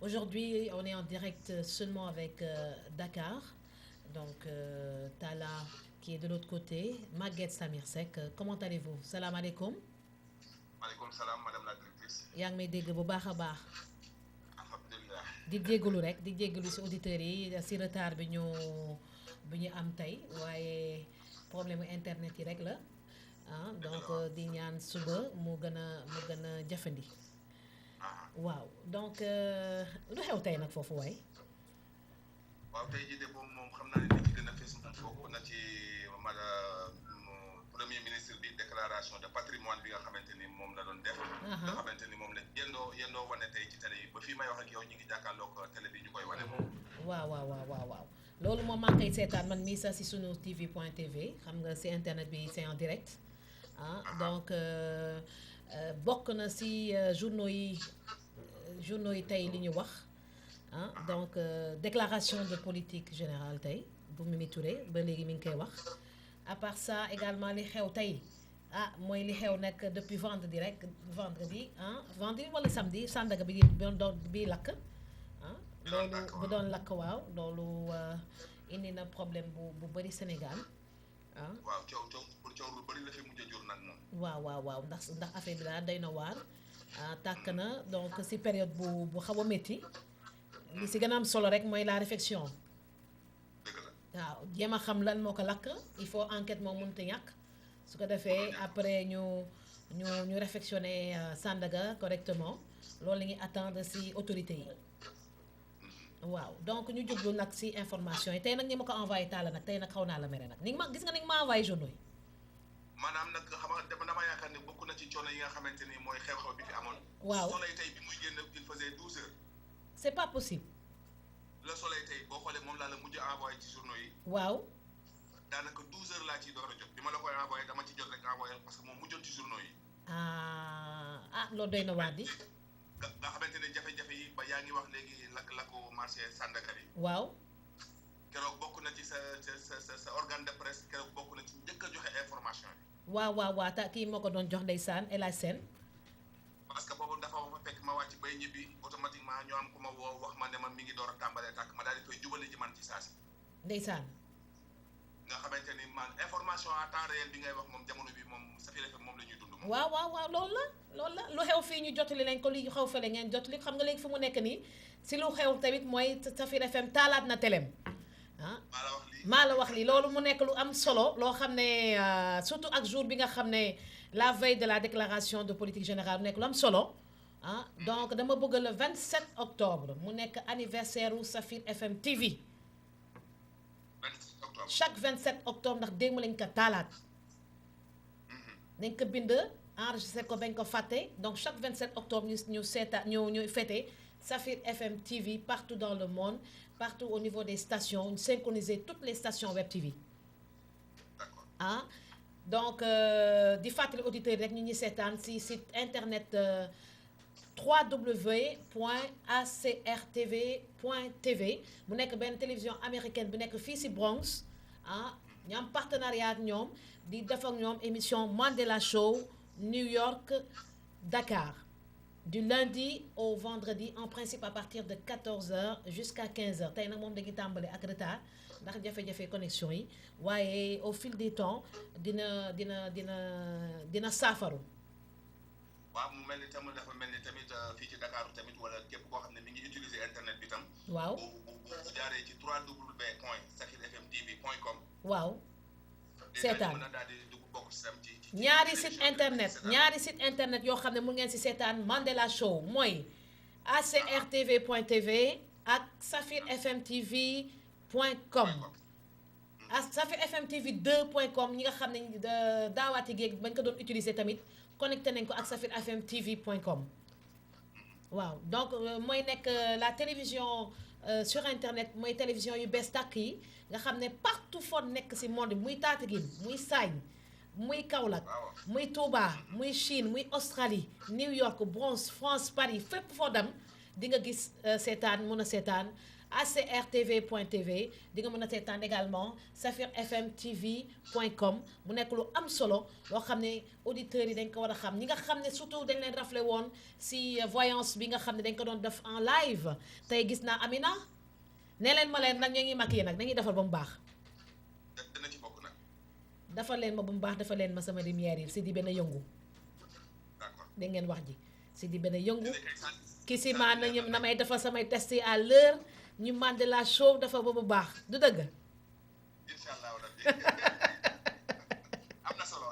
Aujourd'hui, on est en direct seulement avec Dakar. Donc, Tala qui est de l'autre côté, Maguette Samirsek. Comment allez-vous? Salam alaikum. maaleykum salaam madame la directrice. yaa ngi may dégg bu baax a baax. alhamdulilah. di jéggalu rek di jéggalu si auditeurs yi si retard bi ñu am tey waaye problème internet yi rek la donc di ñaan suba mu gën a jafandi. waaw donc lu xew tey nag foofu waay. waaw tey jii de boobu moom xam naa ne li ci gën a fees moom bokk na ci premier ministre bi déclaration de patrimoine bi nga xamante ni moom la doon def. nga xamante ni moom la yendoo wane tey ci télé yi ba fii may wax ak yow ñu ngi jàkkaarloog télé bi ñu koy wane moom. waaw loolu moom maa ngi koy seetaan man mii sax si sunu tv.tv xam nga si internet bi c'est en direct donc bokk na si journaux yi tey li ñu wax donc déclaration de politique générale tey bu Mimi Touré ba léegi mi ngi koy wax à part ça également li xew tey mooy li xew nekk depuis vendredi wala samedi Sandaga bi lakk loolu bu doon lakk waaw loolu indi na problème bu bëri Sénégal waaw coow lu bëri la fi mujj a jur nag moom. waaw ndax affaire bi daal day na waar tàkk na donc si période bu xaw a métti li si gën a am solo rek mooy la réflexion. dëgg la waaw jéem a xam lan moo ko lakk il faut enquête moom mënut a ñàkk su ko defee après ñu réflexionner Sandaga correctement loolu la ñuy attendre si autorités yi. waaw donc ñu jublu nag si information yi tey nag ñi ma ko envoyé taala nag tey nag xaw naa la mere nag gis nga ni nga ma envoyé journaux yi. maanaam nag xam nga dama yaakaar ne bokk na ci coono yi nga xamante ni mooy xew-xew bi fi amoon. waaw soleil tey bi muy génn il faisait 12 heures. c'est pas possible. le soleil tey boo xoolee moom laa la mujj envoyé ci journaux yi. waaw. daanaka 12 heures laa ciy door a jot bi ma la koy envoyé dama ci jot rek envoyé parce que moom mujjoon ci journaux yi. loolu doy na waar di. nga xamante ne jafe-jafe yi ba yaa ngi wax léegi lakk-lakku marché Sandaga bi. waaw. keroog bokk na ci sa organe de presse keroog bokk na ci njëkk a joxe information yi. waaw ta kii moo ko doon jox ndeysaan El Hadj Sène. parce que boobu dafa fekk ma wàcc bay ñibbi automatiquement ñoo am ku ma woo wax ma ne ma mi ngi door a tàmbalee tàkk ma daal di koy jubali ji man ci saa si. ndeysaan. nga xamante ni man information à temps réel bi ngay wax moom jamono bi moom Safir FM moom la ñuy dund moom. waaw loolu la lu xew fii ñu jotali leen ko li xew fële ngeen jotali xam nga léegi fu mu nekk nii si lu xew tamit mooy Safir FM taalaat na telem maa la wax lii loolu mu nekk lu am solo loo xam ne surtout ak jour bi nga xam ne la veille de la déclaration de politique générale mu nekk lu am solo donc dama bëgg le 27 octobre mu nekk anniversaire u Safir FM TV. chaque 27 octobre ndax démb lañ ko taalaat. nañ ko bind enregistré ko bañ ko fàtte donc chaque 27 octobre ñu fêté Safir FM TV partout dans le monde partout au niveau des stations ñu synchroniser toutes les stations web TV. donc di fàttali auditeurs rek ñu ñuy seetaan si site internet www.acrtv.tv mu nekk benn télévision américaine bu nekk fii si Bronx ñu am partenariat ak ñoom di def ak ñoom émission Mandela Show New York Dakar du lundi au vendredi en principe à partir de 14h jusqu'à 15h tey nag moom dañuy tàmbale ak retard ndax jafe-jafe connexion yi waaye au fil du temps dina saafaru. waaw mu mel ni tamit dafa mel ni tamit fii ci Dakar tamit wala képp koo xam ne mi ngi utiliser internet bi tam. waaw bu jaaree ci www.safirfmtv.com. waaw. seetaan mën na daal di dugg bokk ci ñaari site internet yoo xam ne mu ngeen si seetaan Mandela Show mooy acrtv.tv ak safirfmtv.com ak safirfmtv2.com ñi nga xam ne daawaati géeg bañ ko doon utiliser tamit connecté nañ ko ak safirfmtv.com waaw donc mooy nekk la télévision sur internet mooy télévision yu bees tàkk yi nga xam ne partout foo nekk si monde muy Tataguine muy Sagne muy Kaolack muy Touba muy Chine muy Australie New York Bronx France Paris fépp foo dem di nga gis seetaan mën a seetaan acrtv.tv di nga mën a seetaan également safirfmtv.com mu nekk lu am solo loo xam ne auditeurs yi dañ ko war a xam ñi nga xam ne surtout dañ leen raflé woon si voyance bi nga xam ne dañ ko doon def en live tey gis naa Amina nee leen ma leen nag ñoo ngi maquillé nag dañuy defal ba mu baax dina ci bokk nag dafa leen ma ba mu baax dafa leen ma sama lumière yi si di benn yëngu d'accord da ngeen wax ji si di benn yëngu ki si maa nañu na may defal samay test yi à l'heure ñu Mandela Show dafa ba mu baax du dëgg inshallah rabbi am na solo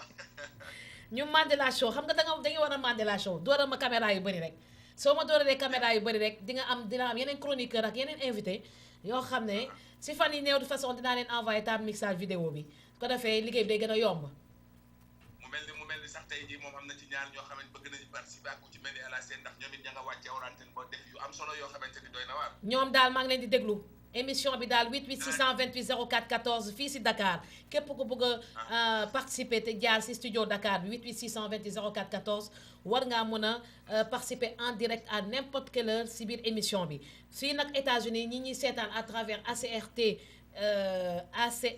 ñu Mandela Show xam nga dañuy war a Mandela Show dooral ma caméra yu bëri rek soo ma dooralee caméra yu bëri rek dina am yeneen chroniqueur ak yeneen invité yoo xam ne si fan yi néew de façon dinaa leen envoyé tam mixage vidéo bi ko defee liggéey bi day gën a yomb mu mel ni sax tey jii moom am na ci ñaar ñoo xamante bëgg nañu participer ak ku ci mel ni El Hadj Sène ndax ñoom it ña nga wàcce awrantine ba def yu am solo yoo xamante ni doy na waar ñoom daal maa ngi leen di déglu émission bi daal 88 628 04 14 fii si Dakar képp ku bëgg a participer te jaar si studio Dakar bi 88 628 04 14 war ngaa mën a participer en direct à n'importe quelle heure si biir émission bi fii nag États-Unis ñi ñuy seetaan à travers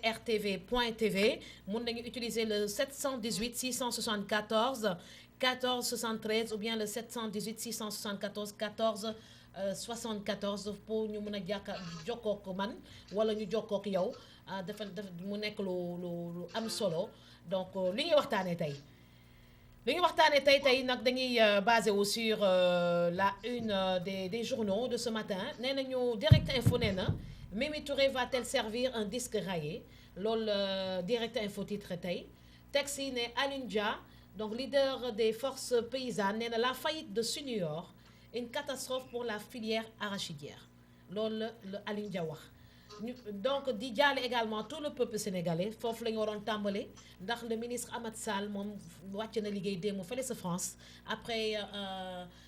acrtv.tv mun nañu utiliser le 718 674 14 73 ou bien le 718 674 14 74 pour ñu mën a jokkoo ko man wala ñu jokkoo ko yow dafa mu nekk lu am solo donc li ñuy waxtaanee tey nag dañuy basé wu sur la une des journaux de ce matin nee nañu Direct Info nee na Mimi Touré va-t-elle servir un disque rayé loolu Direct Info titre tey texte yi ne Alioune Dia donc leader des forces paysannes nee na la faillite de Sunior une catastrophe pour la filière arachidière loolu la Alioune Dia wax donc di jaale également tout le peuple sénégalais foofu la ñu waroon tàmbale ndax le ministre Amath Sall moom wàcc na liggéey démb fële sa France après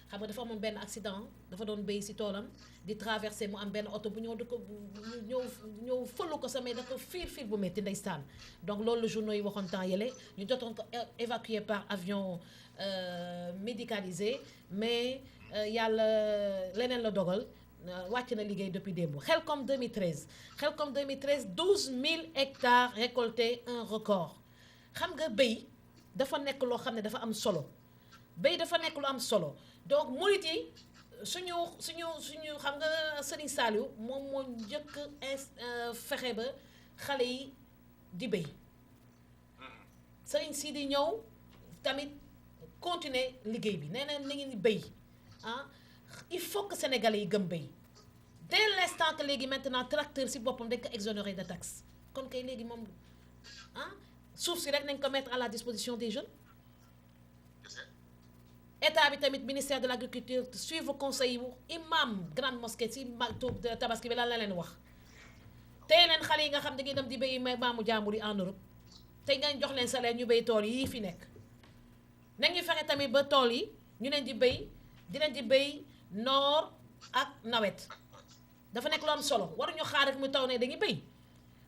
xam nga dafa amoon benn accident dafa doon béy si toolam di traversé mu am benn oto bu ñëw da ko ñëw fëllu ko samay da ko fiir bu métti ndeysaan donc loolu la journaux yi waxoon temps yële ñu jotoon ko évacué par avion médicalisé mais yàlla leneen la dogal wàcc na liggéey depuis démb Xelcom 2013 12 000 hectares récoltés un record xam nga béy dafa nekk loo xam ne dafa am solo béy dafa nekk lu am solo donc murit yi suñu xam nga Serigne Saliou moom moo njëkk fexe ba xale yi di béy Serigne Sidi ñëw tamit continuer liggéey bi nee na ngeen béy il faut que sénégalais yi gëm béy dès l'instant que léegi maintenant tracteur si boppam dañ ko exonéré de taxe kon kay léegi moom suuf si rek nañ ko mettre à la disposition des jeunes état bi tamit ministère de l'agriculture suivre conseil yu imam grande mosquée si tabaski bi lan la leen wax tey leen xale yi nga xam da ngay dem di béy maamu jàmbur yi en Europe tey nga jox leen salaire ñu béy tool yi fi nekk nañu fexe tamit ba tool yi ñu leen di béy noor ak nawet dafa nekk lu am solo waruñu xaar rek mu taw ne dañuy béy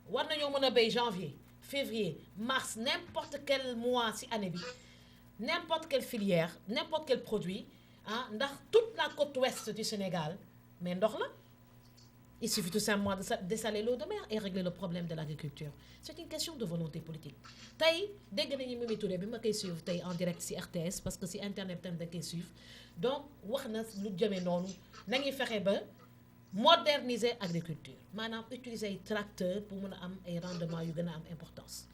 war nañoo mën a béy janvier février mars n'importe quel mois ci année bi n'importe quelle filière n'importe quel produit ndax toute la côte ouest du Sénégal mais ndox la il suffit tout simplement de dessaler l'eau de mer et régler le problème de l'agriculture c'est une question de volonté politique tey dégg nañu Mimi Touré bi ma koy suivre tey en direct ci RTS parce que ci internet tam da koy suivre donc wax na lu jëmee noonu nañuy fexe ba moderniser agriculture maanaam utiliser ay tracteurs pour mën a am ay rendements yu gën a am importance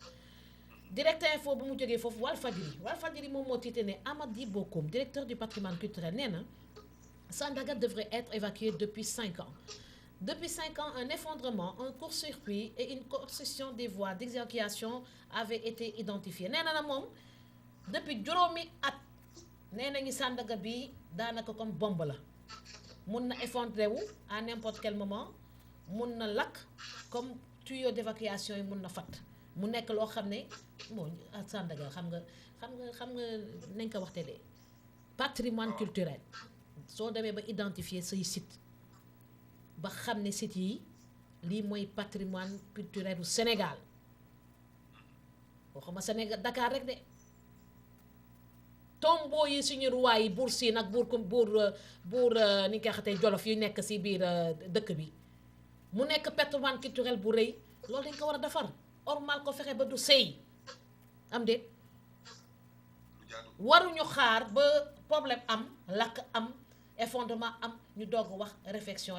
Direct Info bu mu jógee foofu Walfadjri moom moo tiite ne Amady Bokoum directeur du patrimoine culturel nee na Sandaga devrait être évacué depuis 5 ans Depuis 5 ans, un effondrement, un court-circuit et une obstruction des voies d'exécution avaient été identifiés. nee na moom depuis juróomi at nee nañu Sandaga bi daanaka comme bombe la mun na effondré wu à n'importe quel moment mun na lakk comme tuyau d'évacuation yi mun na fatt mu nekk loo xam ne bon Sandaga xam nga nañ ko waxte de patrimoine culturel soo demee ba identifier say site ba xam ne sites yi lii mooy patrimoine culturel du Sénégal waxuma Sénégal Dakar rek de tombeau yi suñu ruwaay yi buur siin ak buur ni nga ko xatee Jolof yu nekk ci biir dëkk bi mu nekk patrimoine culturel bu rëy loolu dañ ko war a defar ormal ko fexe ba du sëy am déet waruñu xaar ba problème am lakk am effondrement am ñu doog wax réflexion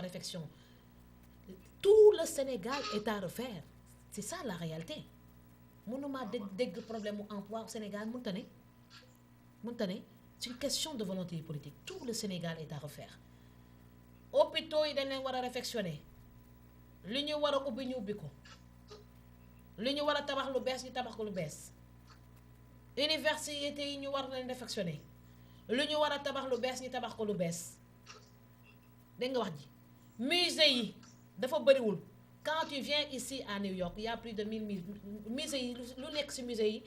tout le Sénégal est à refaire c'est ça la réalité mënuma dégg problème mu emploi au Sénégal mënta ne c'est une question de volonté politique tout le Sénégal est à refaire hôpitaux yi dañ leen war a réfectionner li ñu war a ubbi ñu ubbi ko li ñu war a tabax lu bees ñu tabax ko lu bees université yi ñu war leen réfectionner lu ñu war a tabax lu bees ñu tabax ko lu bees dégg nga wax ji musée yi dafa bëriwul quand tu viens ici à New York il y a plus de 1000 musées yi lu nekk ci musée yi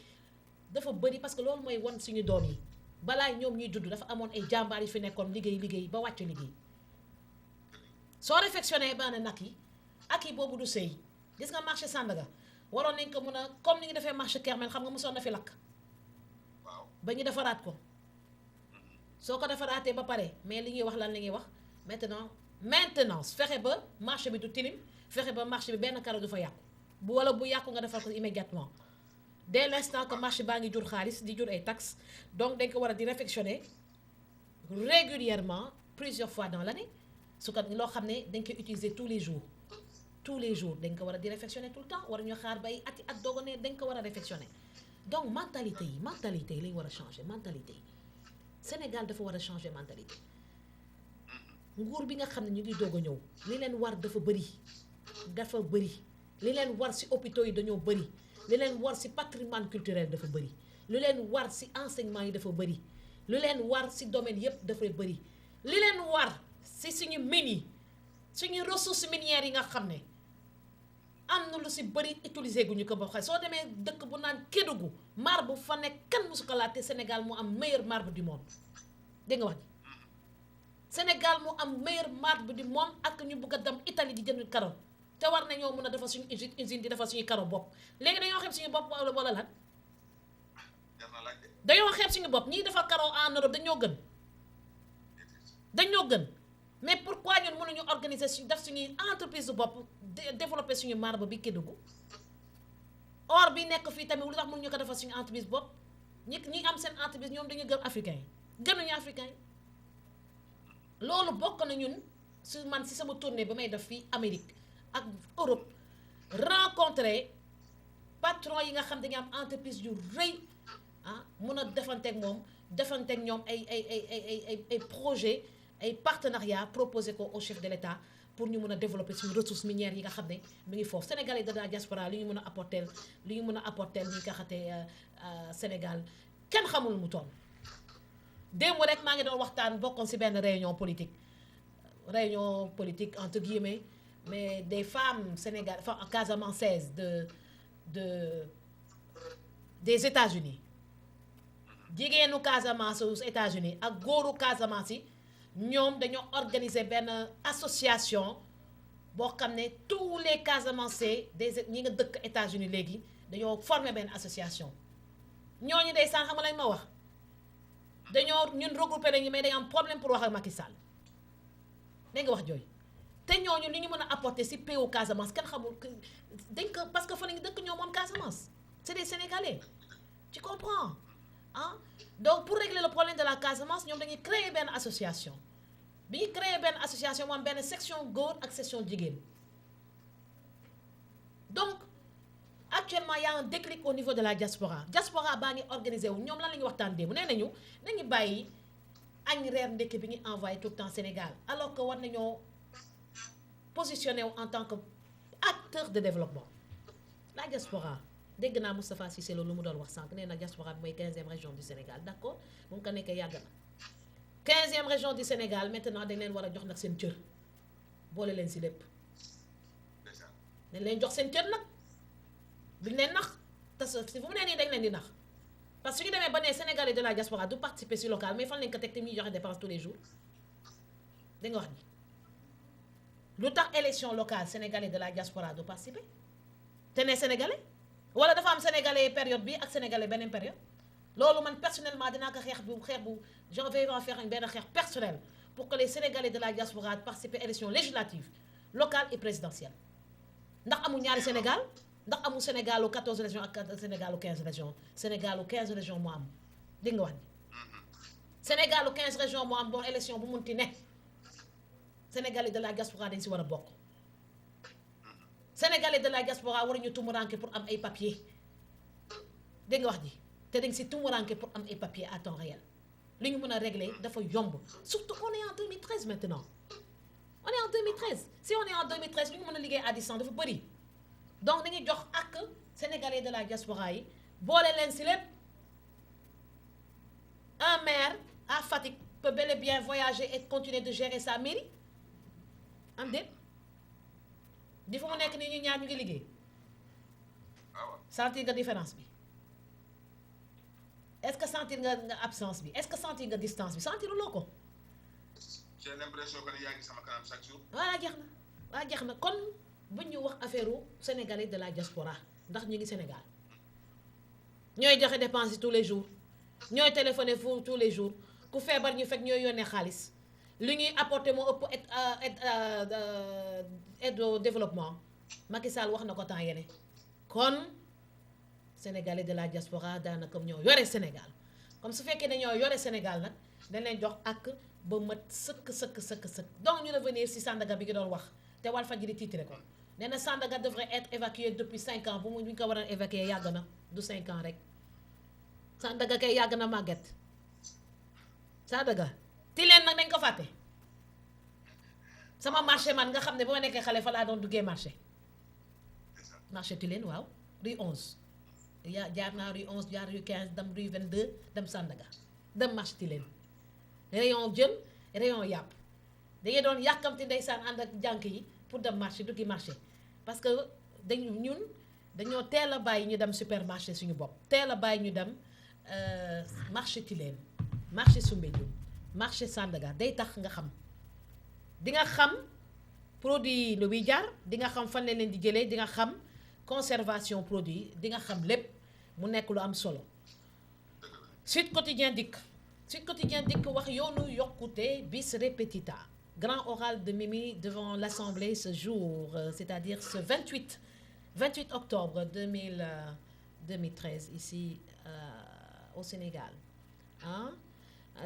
dafa bëri parce que loolu mooy won suñu doom yi balaa ñoom ñuy judd dafa amoon ay jàmbaar yi fi nekkoon liggéey ba wàcc liggéey soo réfectionné ba ne nag yi ak yi boobu du sëy gis nga marché Sandaga waroon nañ ko mën a comme ni ñu defee marché Kermel xam nga mosoon na fi lakk ba ñu defaraat ko soo ko defaraatee ba pare mais li ñuy wax lan la ñuy wax maintenance fexe ba marché bi du tilim fexe ba marché bi benn karo du fa yàqu bu yàqu nga defar ko immédiatement dès l'instant que marché baa ngi jur xaalis di jur ay taxes donc dañ ko war a di réfectionner régulièrement plusieurs fois dans l'année su ko loo xam ne dañ koy utiliser tous les jours dañ ko war a di réfectionner tout le temps war ñu xaar bay at doog ne dañ ko war a réfectionner donc mentalité yi lañ war a changer mentalité yi Sénégal dafa war a changer mentalité nguur bi nga xam ne ñu ngi doog a ñëw li leen war dafa bëri li leen war ci hôpitaux yi dañoo bëri li leen war ci patrimoine culturel dafa bëri lu leen war ci enseignement yi dafa bëri lu leen war ci domaine yépp dafay bëri li leen war ci suñu mines yi suñu ressources minières yi nga xam ne am na lu ci bëri utiliser gu ñu ko ba xay soo demee dëkk bu naan Kédougou marbre bu fa nekk kan musu ko laate Sénégal mu am meilleur marbre du monde dégg nga wax ji Sénégal mu am meilleur marbre du monde ak ñu bëgg a dem Italie di jënd karo te war nañoo mën a defar suñu usine di defar suñu karo bopp léegi dañoo xeeb suñu bopp wala lan dañoo xeeb suñu bopp ñiy defar karo en Europe dañoo gën mais pourquoi ñun mënuñu organiser suñu def suñuy entreprise su bopp développer suñu marbre bi Kédougou or bi nekk fii tamit lu tax mënuñu ko defar suñu entreprise bopp ñi am seen entreprise ñoom dañu gën africain yi gënuñu africain yi loolu bokk na ñun su man si sama tournée ba may def fii Amérique ak Europe rencontrer patron yi nga xam dañu am entreprise yu rëy mun a defanteeg ñoom ay projet ay partenariat proposé ko au chef de l'État pour ñu mën a développer suñu ressources minières yi nga xam ne mi ngi foofu Sénégalais de la diaspora li ñu mën a apporter ñi nga xatee Sénégal kenn xamul mu toll démb rek maa ngi doon waxtaan bokkoon ci benn réunion politique entre guillemets mais des femmes sénégalaises casamançaises des États-Unis jigéenu Casamance aux États-Unis ak góoru Casamance yi ñoom dañoo organiser benn association boo xam ne tous les Casamançais ñi nga dëkk États-Unis léegi dañoo former benn association ñooñu day sànq xam nga lañ ma wax ñun regroupé nañu mais dañu am problème pour wax ak Macky Sall dégg nga wax jooy te ñooñu li ñu mën a apporter ci pays Casamance kenn xamul dañ ko parce que fa la ñu dëkk ñoom moom Casamance c'est des Sénégalais tu comprends donc pour régler le problème de la Casamance ñoom dañuy créer benn association bi ñu créer benn association moom benn section góor ak section jigéen donc actuellement y a un déclic au niveau de la diaspora baa ngi organisé wu ñoom lan la ñuy waxtaan démb nee nañu bàyyi añ reer ndekki bi ñuy envoyé tout le temps Sénégal alors que war nañoo positionné wu en tant que acteur de développement la diaspora dégg naa Moustapha Cissé loolu lu mu doon wax sànq nee na diaspora bi mooy 15e région du Sénégal d'accord bu mu ko nekkee yàgg na 15e région du Sénégal maintenant dañ leen war a jox nag seen cër boole leen ci lépp dañ leen jox seen cër nag duñ leen nax te si fu mu nee nii dañ leen di nax parce que su ñu demee ba ne Sénégalais de la diaspora du participer ci local mais fan lañ ko teg te muy joxe dépense tous les jours da nga wax ni lu tax élection locale Sénégalais de la diaspora du participer te ne Sénégalais wala dafa am Sénégalais période bi ak Sénégalais beneen période loolu man personnellement dinaa ko xeex bu je vais en faire benn xeex personnel pour que les Sénégalais de la diaspora participent élection législative local et présidentiel ndax amul ñaari Sénégal ndax amul Sénégalu 14 régions ak Sénégalu 15 régions Sénégalu 15 régions moo am dégg nga wax ni Sénégalu 15 régions moo am bon élection bu munti ne Sénégalais de la diaspora dañ si war a bokk Sénégalais de la diaspora waruñu tumuranke pour am ay papier dégg nga wax ji te dañ si tumuranke pour am ay papier à temps réel li ñu mën a régler dafa yomb surtout on est en 2013 maintenant on est en 2013 si on est en 2013 li ñu mën a liggéey à distance dafa bëri donc dañuy jox ak Sénégalais de la diaspora yi boole leen si lépp un maire à Fatick peut bel et bien voyager et continuer de gérer sa mairie am déet di fa mu nekk nii ñu ñaar ñu ngi liggéey sentir nga différence bi est-ce que sentir nga absence bi est-ce que sentir nga distance bi sentiruloo ko. j'ai l'impression que yaa ngi sama kanam chaque jour. waa jeex na kon bu ñu wax affaire sénégalais de la diaspora ndax ñu ngi Sénégal ñooy joxe dépenses tous les jours ñooy téléphoner fu tous les jours ku feebar ñu fekk ñooy yónnee xaalis li ñuy apporter moo ëpp aide au développement Macky Sall wax na ko temps yene kon sénégalais de la diaspora daanaka ñoo yore Sénégal comme su fekkee dañoo yore Sénégal nag dañ leen jox ak ba mat sëkk donc ñu revenir si Sandaga bi ngi doon wax te Walfadjri titré ko nee na Sandaga devrait être évacué depuis 5 ans bu ñu ko waroon évacuer yàgg na du 5 ans rek Sandaga kay yàgg na màgget Sandaga ti leen nag dañ ko fàtte sama marché man nga xam ne ba ma nekkee xale fa laa doon duggee marché ti leen waaw rue 11 jaar naa rue 11 jaar rue 15 dem rue 22 dem Sandaga dem marché ti leen rayon jën rayon yàpp dañuy doon yàkkamti ndeysaan ànd ak jànk yi pour dem marché duggi marché parce que dañoo teel a bàyyi ñu dem supermarché suñu bopp teel a bàyyi ñu dem marché Tilène marché Soumbédioune marché Sandaga day tax nga xam di nga xam produit lu muy jaar di nga xam fan leen di jëlee di nga xam conservation produit di nga xam lépp mu nekk lu am solo Sud Quotidien dikk wax yoonu yokkute bis repetita grand oral de Mimi devant l'Assemblée ce jour c'est-à-dire ce 28 octobre 2013 ici au Sénégal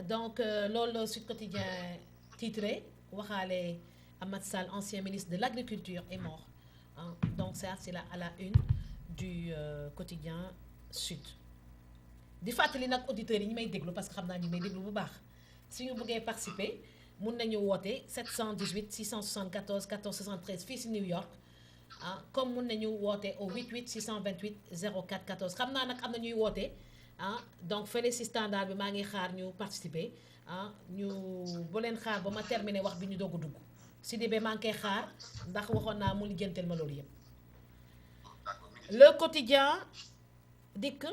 donc loolu Sud Quotidien titré waxaale Amath Sall ancien ministre de l'Agriculture est mort donc ça c'est là à la une du quotidien Sud di fàttali nag auditeurs yi ñi may déglu parce que xam naa ñi may déglu bu baax si ñu bëggee participer mun nañu woote 718 674 14 73 fii si New York comme mun nañu woote au 88 628 04 14 xam naa nag am na ñuy woote donc fële si standard bi maa ngi xaar ñu participer ñu bu leen xaar ba ma terminer wax bi ñu doog a dugg si débee maa ngi koy xaar ndax waxoon naa mu lijjanteel ma loolu yëpp. Le quotidien dikk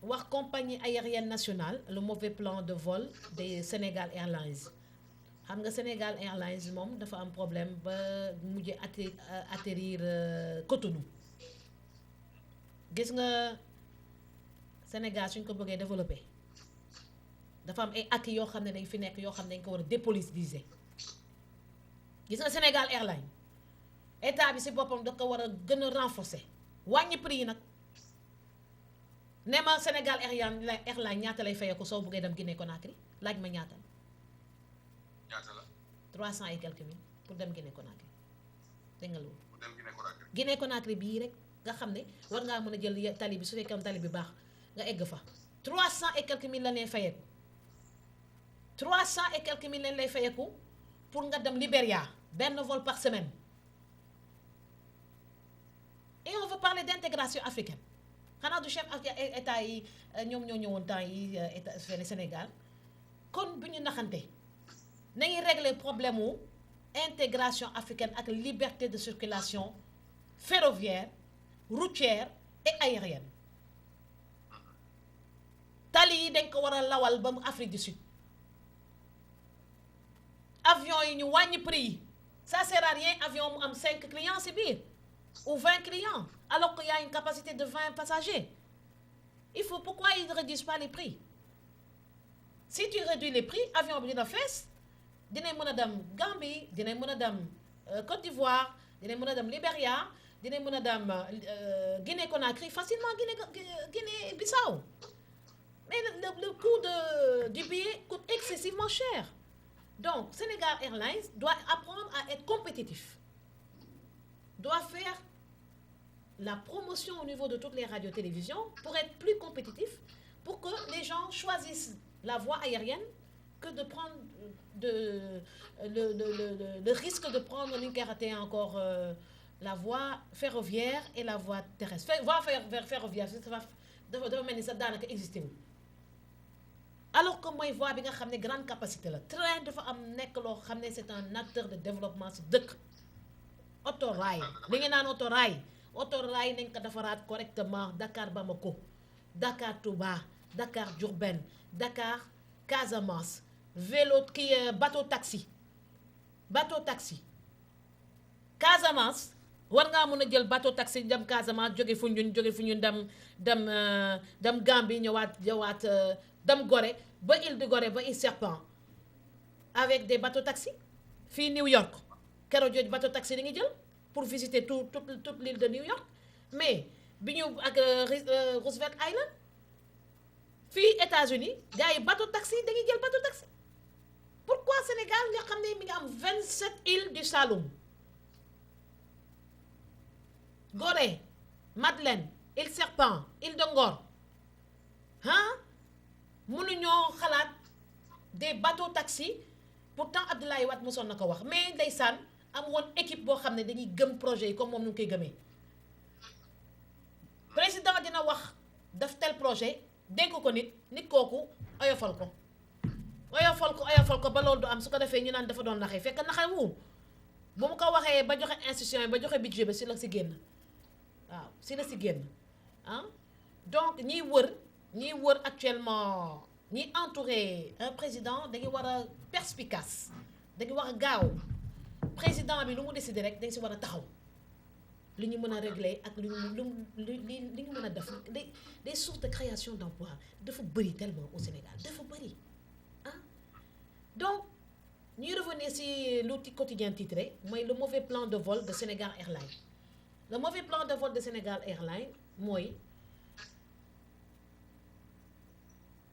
wax compagnie aérienne nationale le mauvais plan de vol des Sénégal Airlines xam nga Sénégal Airlines moom dafa am problème ba mujj atterrir Cotonou gis nga Sénégal suñ ko bëggee développer dafa am ay acquis yoo xam ne dañ fi nekk yoo xam ne dañ ko war a dépolitiser gis nga Sénégal Airlines état bi si boppam da ko war a gën a renforcer wàññi prix yi nag ne ma Sénégal Airlines ñaata lay fayee ko soo buggee dem Guinée Conakry laaj ma ñaata la 300 et quelques mille pour dem Guinée Conakry dégg nga loolu pour dem Guinée Conakry bii rek nga xam ne war ngaa mën a jël tali bi su fekkee am tali bi baax nga egg fa 300 et quelques mille la leen fayeeku 300 et quelques mille lañ lay fayeeku pour nga dem Libéria benn vol par semaine et on veut parler d'intégration africaine xanaa du chef état yi ñoom ñoo ñëwoon temps yi état Sénégal kon bu ñu naxante nañuy régler problème wu intégration africaine ak liberté de circulation ferroviaire routière et aérienne tali yi dañ ko war a lawal ba mu Afrique du Sud avion yi ñu wàññi prix yi ça sert à rien avion mu am 5 clients si biir ou 20 clients alors qu'il y a une capacité de 20 passagers pourquoi ils ne réduisent pas les prix si tu réduis les prix avion bi dina fees dinañ mën a dem Gambie dinañ mën a dem Côte d'Ivoire dinañ mën a dem Libéria dinañ mën a dem Guinée Conakry facilement Guinée Bissau mais le coût du billet coûte excessivement cher donc Sénégal Airlines doit apprendre à être compétitif doit faire la promotion au niveau de toutes les radios-télévisions pour être plus compétitif pour que les gens choisissent la voie aérienne que de prendre le risque de prendre ni ñu koy ratee encore la voie ferroviaire et la voie terrestre voie ferroviaire dafa mel ni sax daanaka existé wu alors que mooy voie bi nga xam ne grande capacité la train dafa am nekk loo xam ne c'est un acteur de développement si dëkk autorail li ngeen naan autorail nañ ko defaraat correctement Dakar Bamako Dakar Touba Dakar Diourbel Dakar Casamance vélo bateau taxi Casamance war ngaa mën a jël bateau taxi dem Casamance jóge Foundiougne dem Gambie ñëwaat dem Gorée ba île de Gorée ba île Serpent avec des bateaux taxi fii New York keroog jooju bateau taxi da ngi jël pour visiter toute l'île de New York mais bi ñu ak Roosevelt Island fii États-Unis gars yi bateau taxi dañuy jël bateau taxi pourquoi Sénégal nga xam ne mi ngi am 27 îles du Saloum Gorée Madeleine île Serpent île de Ngor mënuñoo xalaat des bateaux taxi pourtant Abdoulaye Wade mosoon na ko wax mais ndeysaan am woon équipe boo xam ne dañuy gëm projet yi comme moom nu ngi koy gëmee président dina wax daf tel projet dénk ko nit kooku oyofal ko ba loolu du am su ko defee ñu naan dafa doon naxee fekk naxee wu bu mu ko waxee ba joxe institution yi ba joxe budget ba si la si génn waaw si la si génn donc ñiy wër actuellement ñi entouré un président dañuy war a perspicace dañu war a gaaw président bi lu mu décidé rek dañ si war a taxaw li ñu mën a régler ak li ñu mën a def des sources de création d'emploi dafa bëri tellement au Sénégal dafa bëri donc ñuy revenir si l'outil quotidien titré mooy le mauvais plan de vol de Sénégal Airlines le mauvais plan de vol de Sénégal Airlines mooy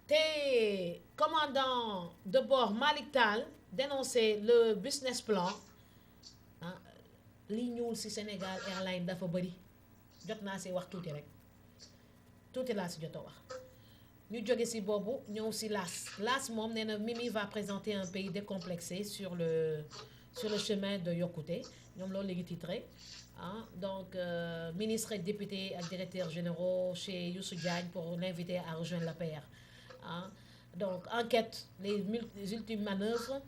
te commandant de bord Malick Tall dénonçait le business plan li ñuul ci Sénégal Airlines dafa bëri jot naa ci wax tuuti laa ci jot a wax ñu jóge ci boobu ñëw ci laas moom nee na Mimi va présenter un pays décomplexé sur le chemin de yokkute ñoom loolu léegi titré donc ministre et député ak directeurs généraux chez Youssou Diagne pour l'inviter à rejoindre l'APR donc enquête les ultimes manœuvres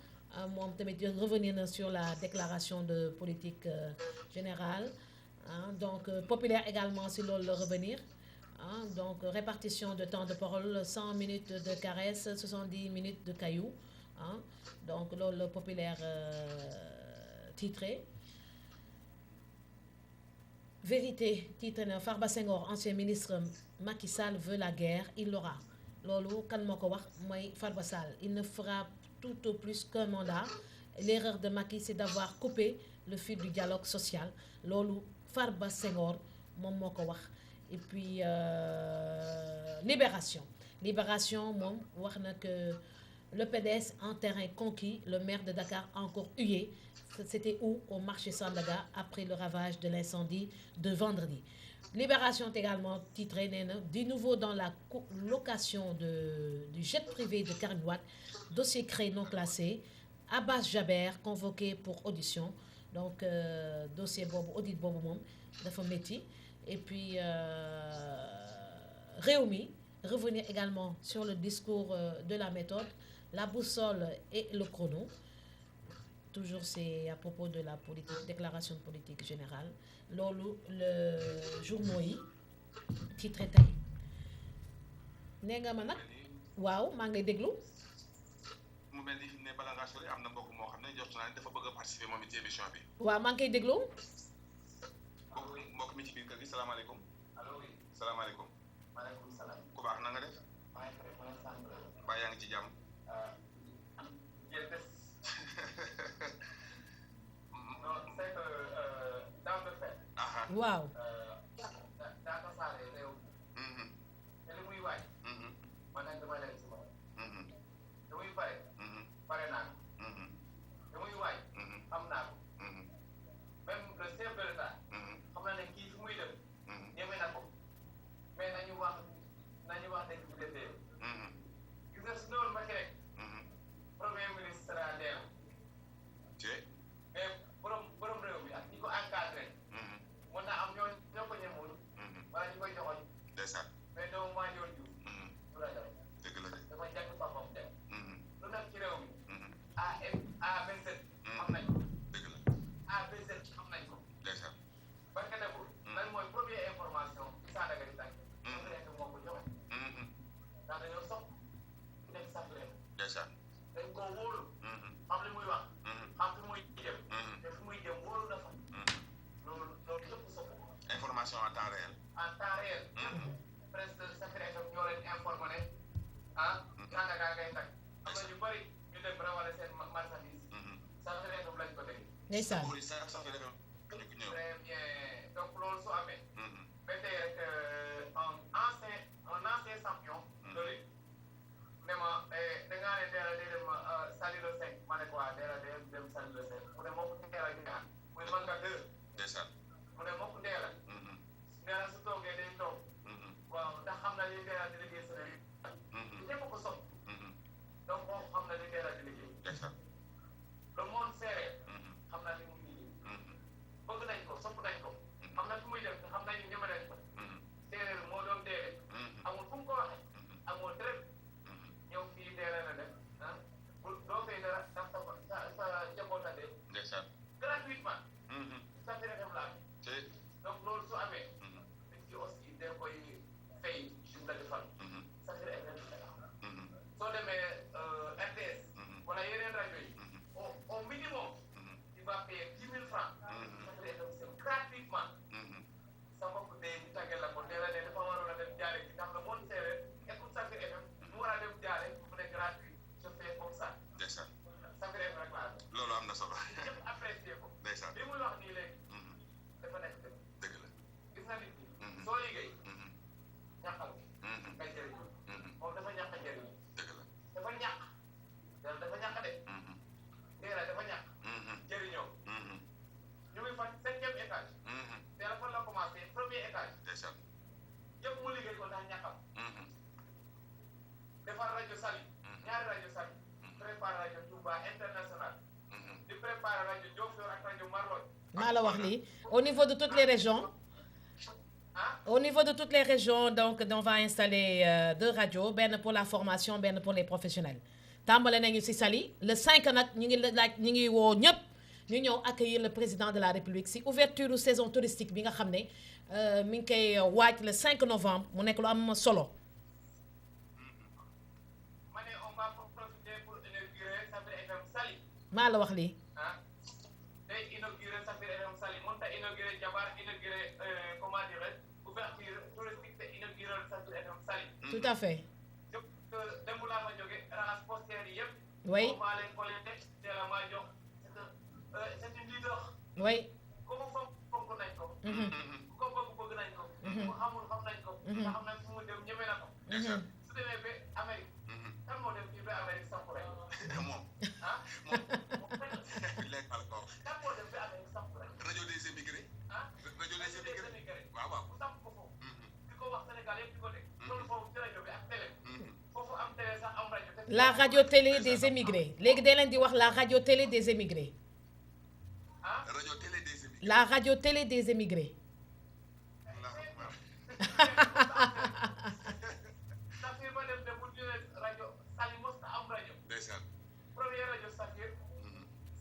moom tamit revenir na sur la déclaration de politique générale donc populaire également si loolu la revenir donc répartition de temps de parole 100 minutes de caresse 70 minutes de cailloux donc loolu la populaire titré vérité titre na Farba Senghor ancien ministre Macky Sall veut la guerre il l'aura loolu kan moo ko wax mooy Farba Sall il ne fera tout au plus qu'un mandat l'erreur de Macky c'est d'avoir coupé le fil du dialogue social loolu Farba Senghor moom moo ko wax et puis Libération moom wax na que le PDS en terrain conquis le maire de Dakar encore hué c'était où au marché Sandaga après le ravage de l'incendie de vendredi Libération également titré nee na du nouveau dans la location du jet privé de Karim Wade dossier créé non classé Abbas Jaber convoqué pour audition donc dossier boobu audit boobu moom dafa métti et puis Rewmi revenir également sur le discours de la méthode la boussole et le chrono toujours c'est à propos de la politique déclaration de politique générale loolu le journaux yi titre tey nee nga ma nag waaw maa ngay déglu mu mel ni fi ne bala ngaa sori am na mbokk moo xam ne jot naa ne dafa bëgg a participer moom it ci émission bi waaw maa ngi koy déglu mbokk mi ci biir kër gi salaamaaleykum allo oui salaamaaleykum maaleykum salaam ku baax na nga def baa yaa ngi ci jàmm waaw daa tasaare réew te li muy waaj man nag dama leen si moom li muy pare naa ko li muy waaj xam naa ko même le chef de l'État xam na ne kii fi muy dem ñeme na ko mais nañu wax dëgg bi defee gis nga su loolu ma rek premier ministre dee na mais borom réew mi ak ñi ko encadré mën naa am ñoo ko ñemul wala ñu koy joxoñ mais doomu maa joon ju du rajo dafa jàng papam dem lu nekk ci réew mi A27 xam nañ ko A27 xam nañ ko parce que nekkul lan mooy première information ci Sandaga di tànk nekk moo ko joxe ndax dañoo sopp ku nekk sax réew dañ ko wóolu xam li muy wax xam fi muy jëm te fi muy jëm wóolu na fa loolu yëpp sopp ko information en temps réel presque secret FM ñoo leen informé ne Sandaga ngay tànk am na ñu bëri ñu dem rawale seen marchandise secret FM lañ ko dégg ndeysaan très bien donc loolu su amee ba tey rek un ancien champion de lutte ne ma dangaa ne teel a day dem Saly le 5 ma ne ko waa teel a day dem Saly le 5 mu ne moo ko teel a ñaan muy Manga 2 mu ne moo ko teel a nee na su toogee day toog waaw ndax xam na li teel a di liggéey Sénégal ñëpp ko sopp donc moom xam na li teel a di liggéey le monde séeréer xam na li muy liggéey bëgg nañ ko sopp nañ ko xam na fi muy dem xam nañu ñeme nañ ko séeréer moo doon deele amul fu mu ko waxee amul dërëm ñëw fii deele na dem bu doo fay dara ndax sa njaboota de gratuitement sa FM la donc loolu su amee nit ki aussi da koy fay jum la defal sa FM soo demee RTS wala yeneen rajo yi au minimum tu vas payer 10 000 francs c'est gratuitement sa mbokk de ñu tàggal la ko dee la ne dafa waroon a dem jaare ci ndax le monde séeréer écoute Safir FM mu war a dem jaare mu ne gratuit je fais comme ça Safir FM rek laa loolu am na solo ñëpp apprécié ko li muy wax nii léegi dafa nekk dëgg la gis nga nit ñi soo liggéey ñàkkal ngay jëriñu moom dafa ñàkk a jëriñu dëgg la dafa ñàkk dafa ñàkk de dee la dafa ñàkk jëriñoo ñu ngi fa 7e étage te la fa la commencé premier étage yëpp mu liggéey ko ndax ñàkkam defar rajo Saly ñaari rajo Saly préparé rajo Touba international di préparé rajo Diofior ak rajo Marlon maa la wax lii au niveau de toutes les régions au niveau de toutes les régions donc on va installer 2 radios benn pour la formation benn pour les professionnels tàmbale nañu ci Saly le 5 nag ñu ngi laaj ñu ngi woo ñëpp ñu ñëw accueillir le président de la République ci ouverture saison touristique bi nga xam ne mi ngi koy waaj le 5 novembre mu nekk lu am solo. ma ne on va profiter pour inaugurer Safir FM Saly. maa la wax lii. day inaugurer Safir FM Saly mënut a inaugurer Jabar inaugurer comment dirais-je ouverture touristique te inaugurer Safir FM Saly. tout à fait. démb laa fa jóge raxas posters yi yëpp. oui maa leen collecté teel a maa jox c'est une leader. oui. ku ko fonk nañ ko. ku ko bëgg nañ ko. ku xamul xam nañ ko. nga xam ne fu mu dem ñeme na ko. su demee ba Amérique. kan moo dem fii ba Amérique sampu rek. moom kan moo dem ba Amérique sampu rek. rajo des émigrés rajo des émigrés waaw ku samp ko foofu. di ko wax Sénégal yëpp di ko dégg. loolu foofu ci rajo bi ak télé. foofu am télé sax am rajo. la radio télé des émigrés léegi day leen di wax la radio télé des émigrés. rajo télé des émigrés. la radio télé des émigrés. Safir ba dem de bu ñu rajo Saly mos na am rajo. ndeysaan. premier rajo Safir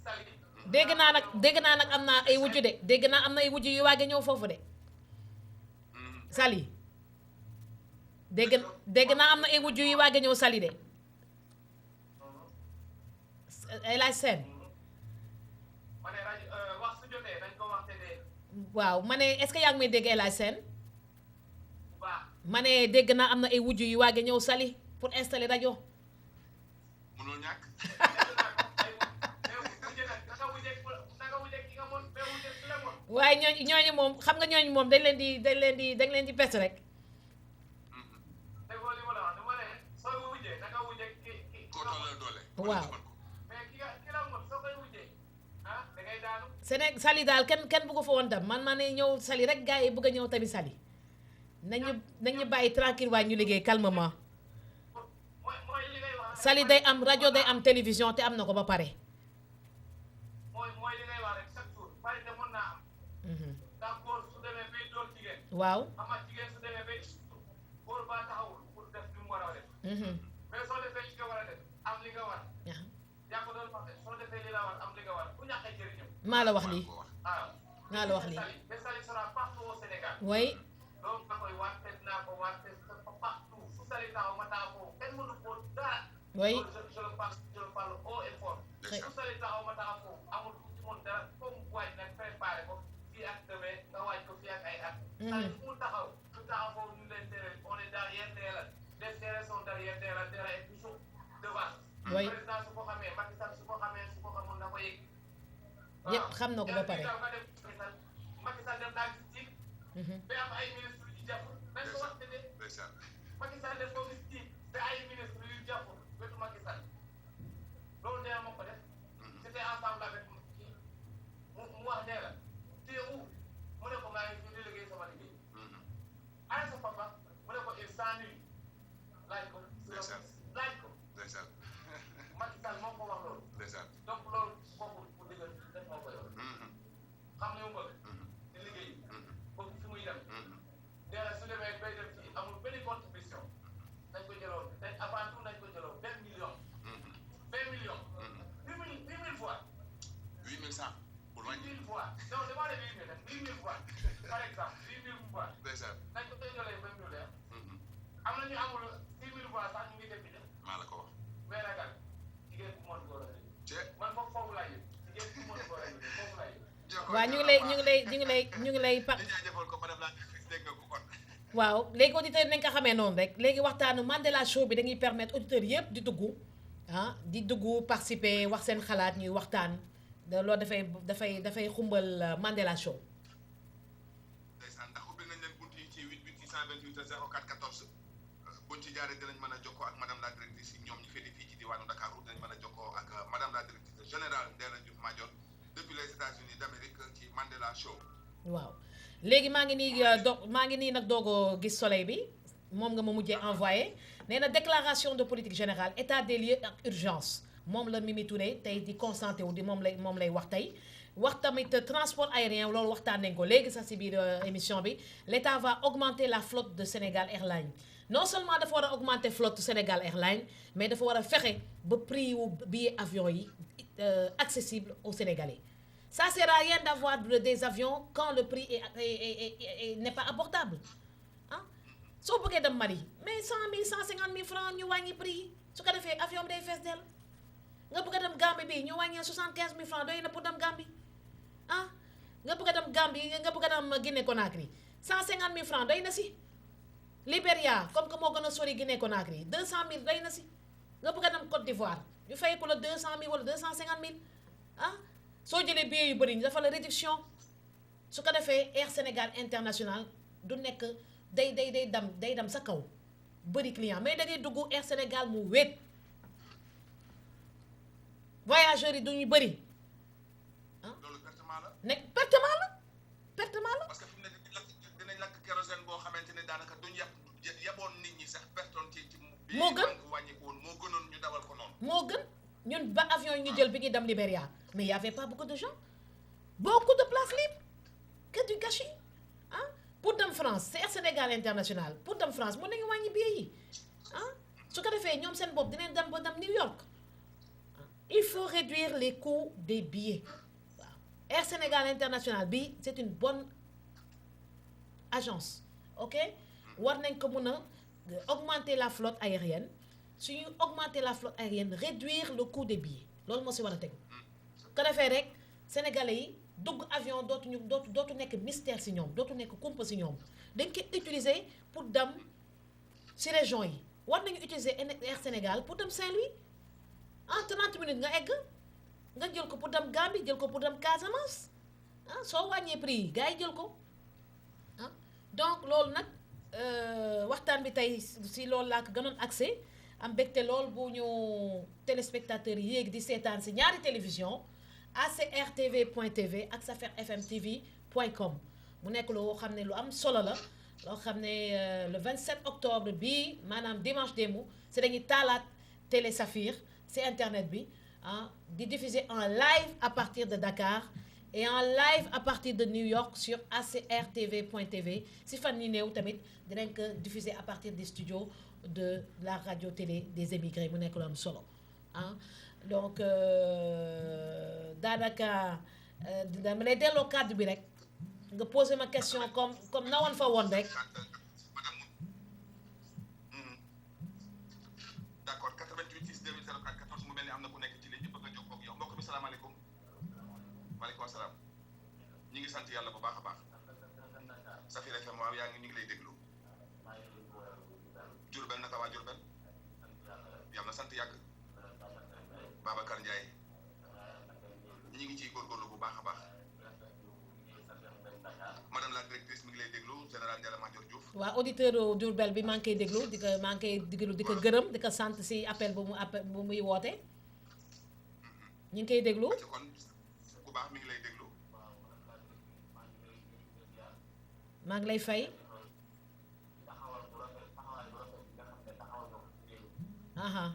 Saly. dégg naa nag am na ay wujju de dégg naa am na ay wujju yu waage ñëw foofu de. Saly. dégg naa am na ay wujju yu waage ñëw Saly de. El Hadj Sène. ma ne rajo wax su jotee dañ ko waxte de. waaw ma ne est-ce que yaa ngi may dégg El Hadj Sène. bu baax. ma ne dégg naa am na ay wujju yu waage ñëw Saly pour installer rajo. mënul ñàkk. waaye ñooñu moom xam nga ñooñu moom dañ leen di pes rek. déggoo li ma la wax dama ne sooy wujjee naka wujjee ki koo tolloo doole. waaw mais ki la mën soo koy wujjee da ngay daanu. Sénégal Saly daal kenn bëgg fa woon dem man maa ne ñëw Saly rek gars yi bëgg a ñëw tamit Saly nañu bàyyi tranquille waaye ñu liggéey calmement. mooy li ngay wax. Saly day am rajo day am télévision te am na ko ba pare. mooy li ngay wax rek chaque jour bari de mën naa am. ndax góor su demee bay door jigéen. waaw. ama jigéen su demee bay góor ba taxawul pour def li mu war a def. mais soo defee li nga war a def am li nga war. yaa ko doon wax soo defee li la war am li nga war ku ñàkkee jëriñu. maa la wax lii. waaw. maa la wax lii. mais Saly sera partout au Sénégal. oui. donc ma koy waat te dinaa ko waat te partout fu Saly taxaw ma taxaw foofu kenn mënu ko dara. oui. je le parle haut et fort. fu Saly taxaw ma taxaw foofu amul ku ci mën dara comme waaj nag préparé ko fii ak demain nga waaj ko fii ak ay at. Saly fu mu taxaw su taxaw foofu ñu leen tere on est derrière Ndella les terrains sont derrière Ndella Ndella est toujours devant. oui. président su ko xamee Macky Sall su ko xamee su ko xamul na ko yëg. yëpp xam na ko ba pare. Macky Sall dem naa gis ci. ba am ay ministre yu jàpp. nañ ko wax ne Macky Sall def ko gis ci ba ay ministre yu jàpp wetu Macky Sall loolu nee na moo ko def. c'était ensemble avec kii mu wax nee la tu es où mu ne ko maa ngi fi di liggéey sama liggéey. ana sa papa mu ne ko il s'ennuie laaj ko. laaj ko. Macky Sall moo ko wax loolu. donc loolu kooku ku dëggal def moo ko yor. xam nga mu bëgg. di liggéey. boobu fi muy dem. Ndella su demee bay dem fii amul benn contribution. nañ ko jëloon dañ avant tout nañ ko jëloon 20 millions. 20 millions. 8 000 fois. 8100 pour wàññi. 8 000 fois non damaa ne 8 000 rek 8 000 fois par exemple 8 000 fois. nañ ko koy jëlee 20 millions. am na ñu amul 6 000 fois sax ñu ngi def bi dem. maa la ko wax. mais nag jigéen bu mën góor a man foofu laa yëg jigéen bu mën góor a foofu laa yëg. waaw ñu ngi lay par. waaw léegi auditeurs nañ ko xamee noonu rek léegi waxtaanu Mandela Show bi dañuy permettre auditeurs yëpp di dugg participer wax seen xalaat ñuy waxtaan loolu dafay xumbal Mandela Show. ndeysaan ndax ubbil nañ leen bunt yi ci 88 628 04 14 buñ ci jaaree dinañ mën a jokkoo ak madame la directrice ñoom ñu féete fii ci diwaanu Dakar dinañ mën a jokkoo ak madame la directrice générale Ndella Diouf Madior depuis les États-Unis d'Amérique ci Mandela Show. waaw léegi maa ngi nii nag doog gis soleil bi moom nga ma mujjee envoyé nee na déclaration de politique générale état des lieux ak urgence moom la Mimi Touré tey di concentré wu di moom lay wax tey wax tamit transport aérien loolu waxtaan nañ ko léegi sax ci biir émission bi l'état va augmenter la flotte de Sénégal Airlines non seulement dafa war a augmenter flotte Sénégal Airlines mais dafa war a fexe ba prix wu billet avion yi accessible aux Sénégalais. Ça sert à rien d'avoir des avions quand le prix n'est pas abordable ah soo bëggee dem Mali mais 100 000 150 000 francs ñu wàññi prix yi su ko defee avion bi day fees dell nga bëgg a dem Gambie bi ñu wàññee 75 000 francs doy na pour dem Gambie ah nga bëgg a dem Gambie nga bëgg a dem Guinée Conakry 150 000 francs doy na si Libéria comme que moo gën a sori Guinée Conakry 200 000 doy na si nga bëgg a dem Côte d'Ivoire ñu fay ko la 200 000 wala 250 000 ah. soo jëlee billets yu bëri ñu dafa la réduction su ko defee Air Sénégal International du nekk day dem sa kaw bëri client mais da ngay dugg Air Sénégal mu wéet voyageurs yi du ñu bëri ah. loolu pertement la. nekk pertement la. parce que fi mu ne dinañ lakk kérosène boo xamante ne daanaka duñ yaboon nit ñi sax personne ci. moo gën wàññeeku woon moo gënoon ñu dawal ko noonu. moo gën ñun ba avion yi ñu jël bi ñuy dem Libéria. Mais il n'y avait pas beaucoup de gens. Beaucoup de places libres. Que du gâchis. Hein? Pour dem France, c'est Air Sénégal International. Pour dem France, mon ngi wàññi billet yi. Hein? Su ko defee ñoom seen bopp dinañ dem ba dem New York. Il faut réduire les coûts des billets. Waaw. Air Sénégal International bi c'est une bonne agence. OK? War nañ ko mën a augmenter la flotte aérienne. Su ñu augmenter la flotte aérienne, réduire le coût des billets. Loolu moo si war a tegu. ko defee rek sénégalais yi dugg avion dootu nekk mystère si ñoom dootu nekk kumpa si ñoom dañ koy utiliser pour dem si région yi war nañu utiliser Air Sénégal pour dem Saint-Louis en 30 minutes nga egg nga jël ko pour dem Gambie jël ko pour dem Casamance ah soo wàññee prix yi gars yi jël ko ah donc loolu nag waxtaan bi tey si loolu laa ko gënoon accès am mbégte lool bu ñu téléspectateurs yi yéegi di seetaan si ñaari télévision acrtv.tv ak Safir FM TV.com mu nekk loo xam ne lu am solo la loo xam ne le 27 octobre bii maanaam dimanche démb si dañuy taalaat télé Safir si internet bi ah di diffuser en live à partir de Dakar et en live à partir de New York sur acrtv.tv si fan yi néew tamit dinañ ko diffuser à partir des studios de la radio télé des émigrés mu nekk lu am solo ah donc daanaka dama lay delloo kàddu bi rek nga posé ma question comme na woon fa woon rek. d'accord 88 6 20 04 14 mu mel ni am na ku nekk ci ligne bi bëgg a jokkoo ak yow mbokk mi salaamaaleykum. maaleykum salaam. ñu ngi sant yàlla bu baax a baax. Safir FM waaw yaa ngi ñu ngi lay déglu. Diourbel naka waa Diourbel. yàlla na sant yàgg. Babacar Ndiaye. ñu ngi ciy góorgóorlu bu baax a baax. madame la directrice mi ngi lay déglu général Ndiaye Madior Diouf. waa auditeur Diourbel bi maa ngi koy déglu maa ngi koy déglu di ko gërëm di ko sant si appel bu muy woote. ñu ngi koy déglu. kon bu baax mi ngi lay déglu. maa ngi lay fay. aha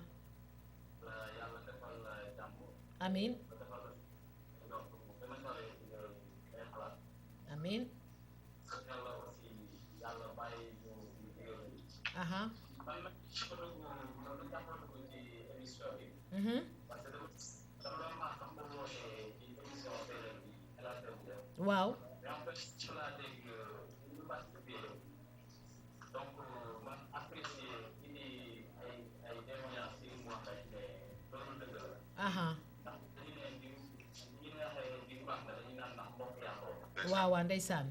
amiin amiin aha waaw aha waaw waaw ndeysaan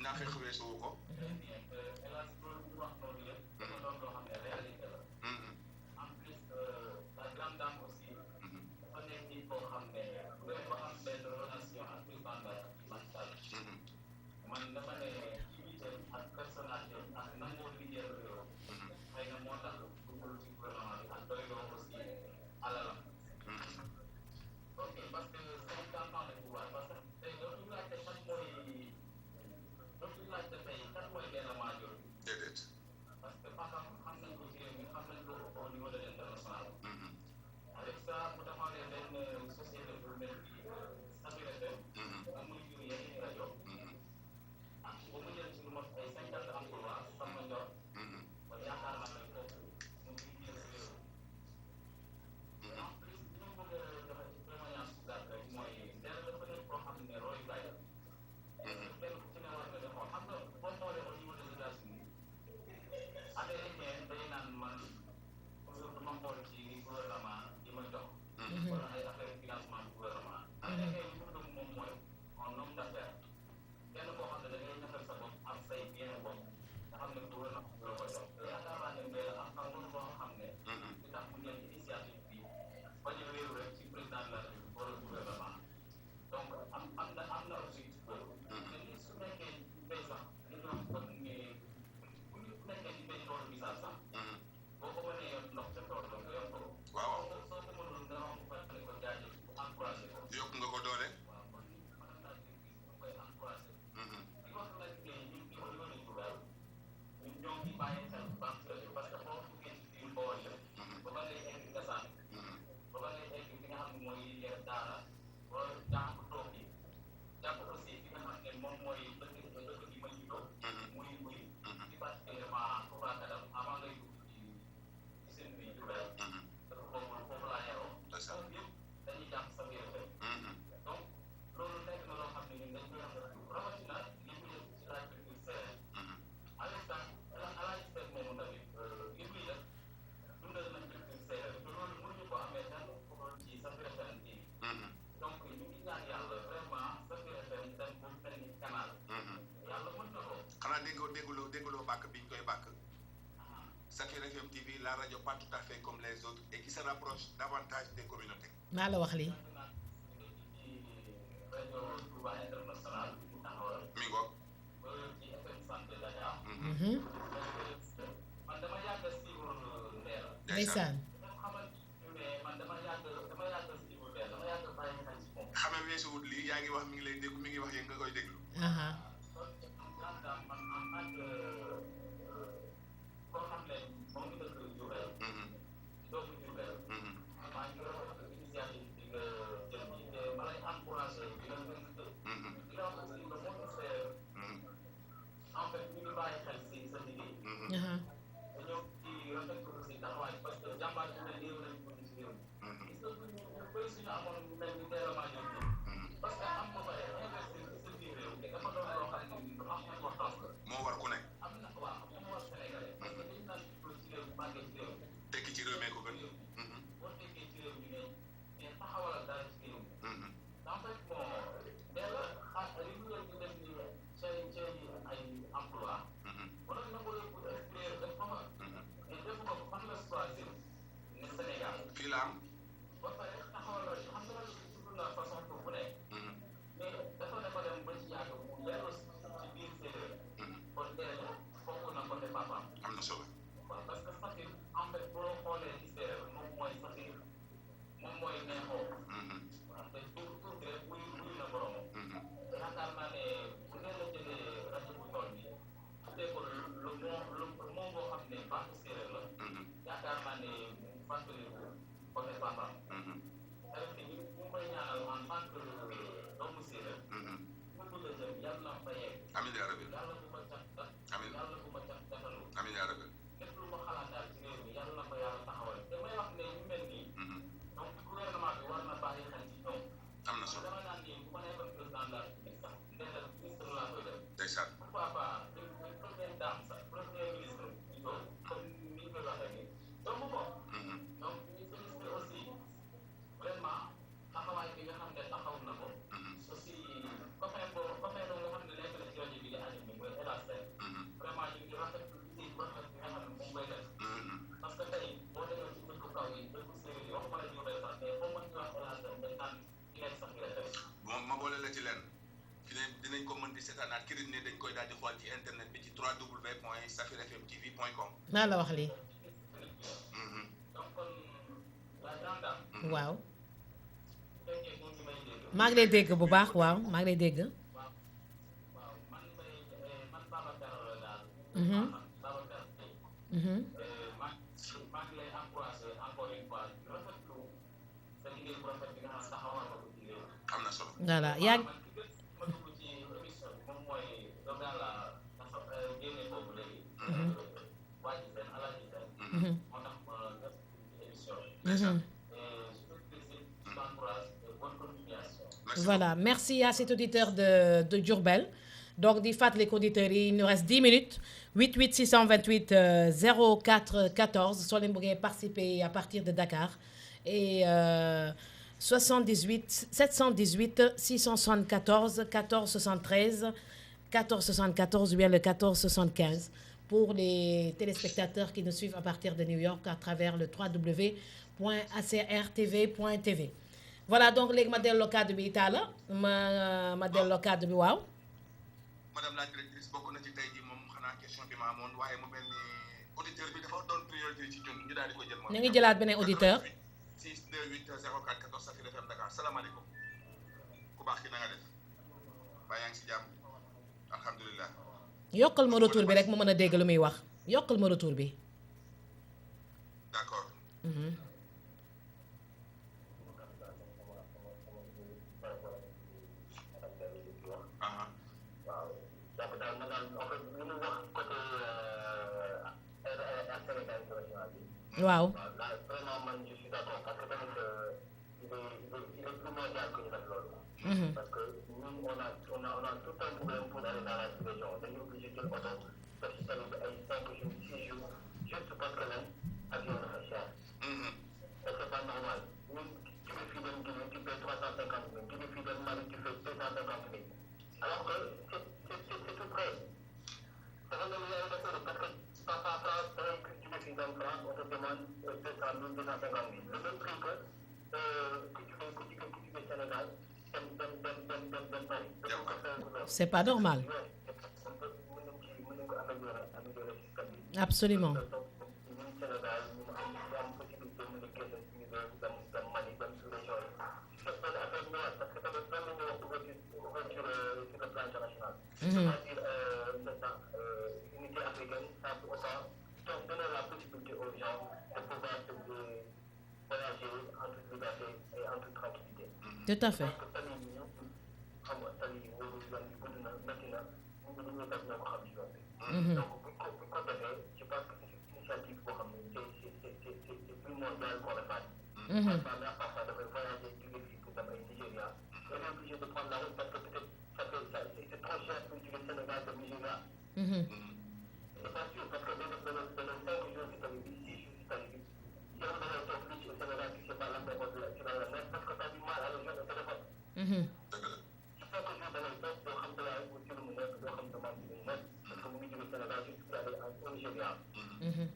naa fekk weesu wu ko. la radio pas tout à fait comme les autres et qui se rapproche davantage des communautés. maa la wax lii. mi ngoog. ndeysaan. xame weesuwut lii yaa ngi wax mi ngi lay dégg mi ngi wax yéen nga koy déglu. moo war ku nekk. tekki ci réew mi ko gën. fii la am. am na solo. amiin yaa rabbi. amiin amiin yaa rabbi. am na solo. ndeysaan. ma boole la ci lenn fi ne dinañ ko mën di seetaanaat kii ne dañ koy daal di xool ci internet bi ci www.safirfmtv.com. maa la wax lii. waaw. maa ngi lay dégg bu baax waaw maa ngi lay dégg. am na solo. voilà yaa ngi. Voilà, merci à cet auditeur de Diourbel. Donc, di fàttaliku auditeurs yi il nous reste 10 minutes. 88 628 04 14 soo leen bëggee participer à partir de Dakar. Et 78 718 674 14 73 14 74 ou bien le 14 75 pour les téléspectateurs qui nous suivent à partir de New York à travers le www.acrtv.tv. Voilà, donc léegi ma delloo kàddu bi Talla ma delloo kàddu bi waaw. madame la directrice bokk na ci tey jii moom xanaa question bi ma amoon waaye mu mel ni auditeur bi dafa doon priorité ci ñun ñu daal di ko jël. ñu ngi jëlaat beneen auditeur. 628 04 14 Safir FM Dakar salaamaaleykum ku baax ki na nga def ba yaa ngi si jàmm alhamdulilah. yokkal ma retour bi rek mu mën a dégg lu muy wax yokkal ma retour bi. d'accord. waaw. vraiment man je suis d'accord parce que tamit il est primordial que ñu def loolu. parce que ñun on a tout un problème pour aller dans la région dañu obligé jël oto def ci tamit ay 5 jours 6 jours juste parce que même avion dafa cher. et c'est pas normal ñun jóge fii dem Guinée tu paies 350 000 jóge fii dem Mali tu fais 250 000 alors que c'est tout près. dafa mel ni parce que papa France jóge fii dem France on te demande c'est pas normal. Absolument. Mhm. Tout à fait. Mhm. Mhm. Mhm. Mhm. Mhm.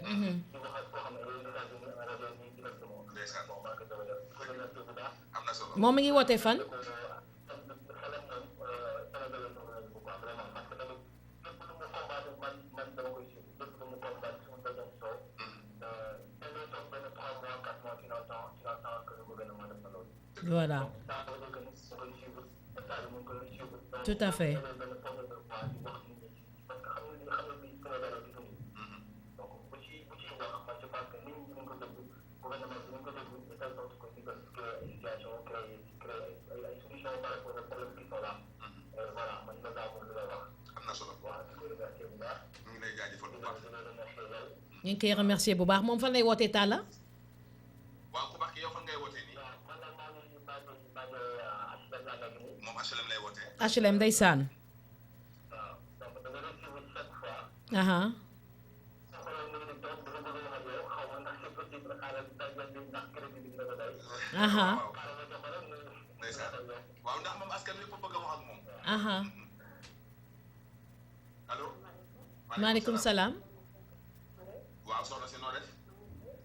Mhm. ndeysaan am na solo moom mi ngi woote fan. Voilà. Tout à fait. am na solo ñu ngi lay jaajëfal bu baax ñu ngi koy remercier bu baax moom fan lay wootee Talla. waaw ku baax ki yow fan ngay wootee nii moom HLM lay wootee HLM ndeysaan. aha aha ndeysaan waaw ndax moom askan wi fa bëgg a wax ak moom aha allo maaleykum salaam. waaw soxna si noo def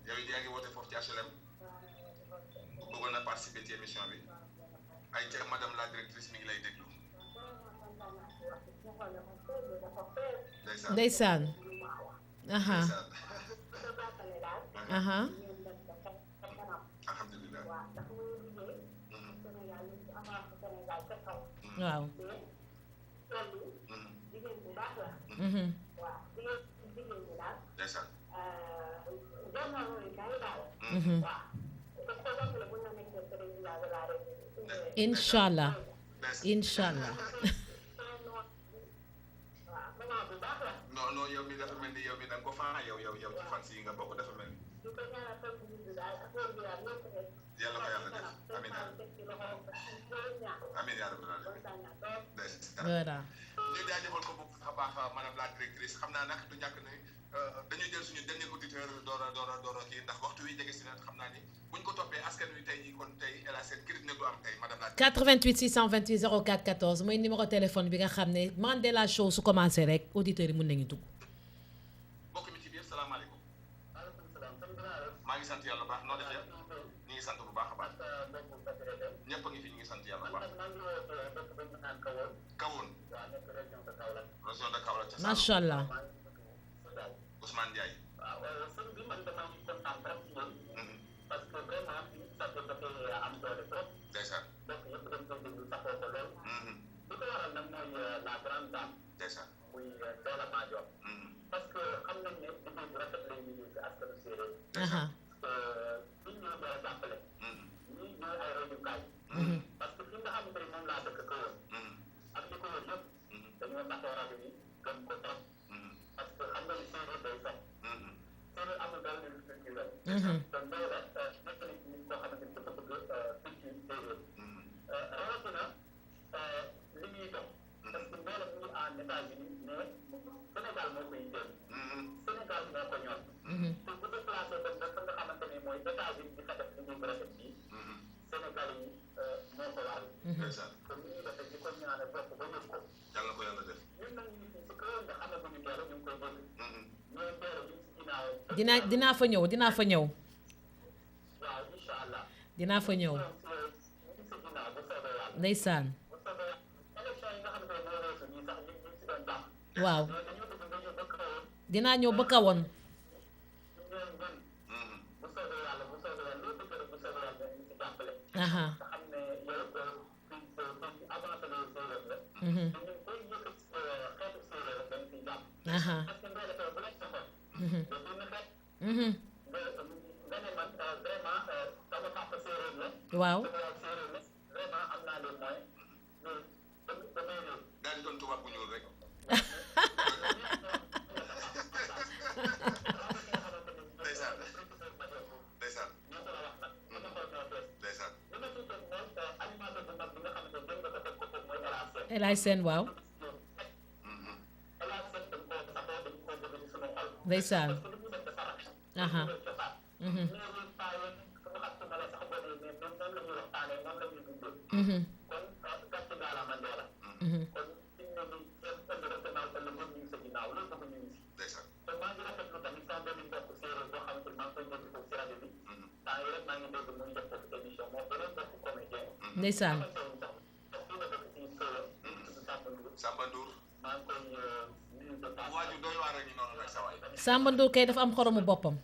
yow it yaa ngi woote foofu ci HLM bëggoon na participer ci émission bi ay ca madame la directrice mi ngi lay déglu ndeysaan ndeysaan. aha ndeysaan aha alhamdulilah waaw. mhm. ndeysaan mhm. Inch'Allah. Inch'Allah. non non yow mi dafa mel ni yow mi da nga ko faa yow ci fan si nga bokk dafa mel ni yàlla ko yàlla def amiin amiin yaa rabbal aalamiin ndeysaan voilà. ñu jaajëfal ko bu baax a baax madame la directrice xam naa nag du ñàkk ne dañuy jël suñu dernier auditeur door a kii ndax waxtu wi jege si na xam naa ni buñ ko toppee askan wi tey jii kon tey El Hadj Sène critique ne du am tey madame la 88 628 04 14 mooy numéro téléphone bi nga xam ne Mandela Show su commencé rek auditeurs yi mën nañu dugg. mbokk mi ci biir salaamaaleykum maa ngi sant yàlla baax noo def yow ñu ngi sant bu baax a baax ñëpp a ngi fi ñu ngi sant yàlla baax kawoon région de Kaolack ca macha allah. Ousmane Ndiaye ndeysaan ndeysaan aha mhm. mhm. mhm. dinaa fa ñëw waaw incha allah. dinaa fa ñëw ndeysaan waaw dinaa ñëw ba kawoon aha aha waaw daal di doon tubaab bu ñuul rek. ndeysaan ndeysaan ndeysaan. El Hadj Sène waaw ndeysaan aha ndeysaan Samba Ndour. waaju doy waar a ngi noonu nag sa waay. Samba Ndour kay dafa am xoromu boppam.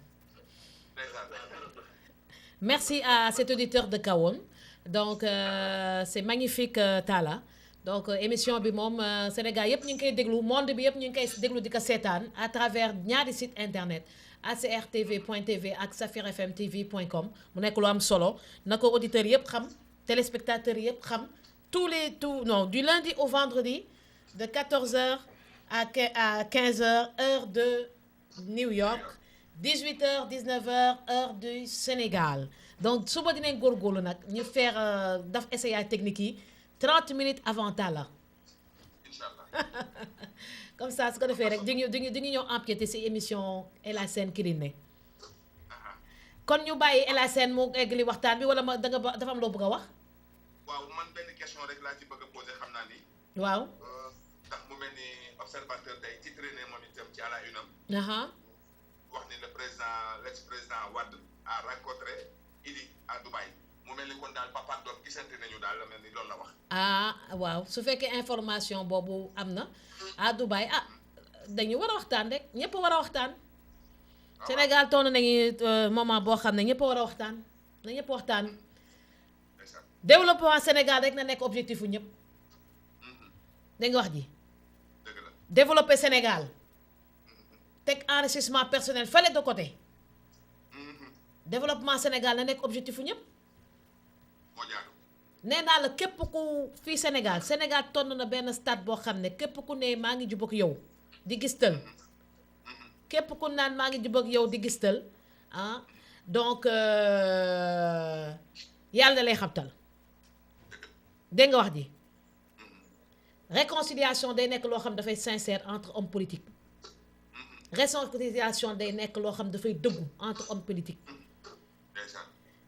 ndeysaan. Merci à cet auditeur de Kahone donc c'est magnifique Talla donc émission bi moom Sénégal yëpp ñu ngi koy déglu monde bi yëpp ñu ngi koy déglu di ko seetaan à travers ñaari site internet acrtv.tv ak safirfmtv.com mu nekk lu am solo na ko auditeurs yëpp xam téléspectateurs yëpp xam du lundi au vendredi de 14h à 15h heure de New York 18h 19h heure du Sénégal donc suba dinañ góorgóorlu nag ñu faire daf essayage technique yi 30 minutes avant Talla Inch'Allah. comme ça su ko defee rek di ñu ñëw empiéter ci émission El Hadj Sène Kiliner kon ñu bàyyi El Hadj Sène mu eggali waxtaan bi wala ma dafa am loo bëgg a wax. waaw man benn question rek laa ci bëgg a poser xam naa ni. waaw. ndax mu mel ni observateur tey titré ne moom itam ci à la une am. wax ni l'ex-président Wade a rencontré Idi à Dubaï mu mel ni kon daal papa ak doom gisante nañu daal la mel ni loolu la wax. waaw su fekkee information boobu am na à Dubaï dañu war a waxtaan rek ñëpp war a waxtaan. Sénégal toll nañu moment boo xam ne ñëpp war a waxtaan na ñëpp waxtaan. développement Sénégal rek na nekk objectif fu ñëpp. da nga wax ji. développer Sénégal. teg enrichissement personnel fële de côté. développement Sénégal na nekk objectif fu ñëpp. nee naa la képp ku fii Sénégal toll na benn stade boo xam ne képp ku ne maa ngi jubóog yow di gistal. képp ku naan maa ngi jubóog yow di gistal donc yàlla lay xabtal. dégg nga wax ji. réconciliation day nekk loo xam dafay sincère entre hommes politiques. réconciliation day nekk loo xam dafay dëggu entre hommes politiques.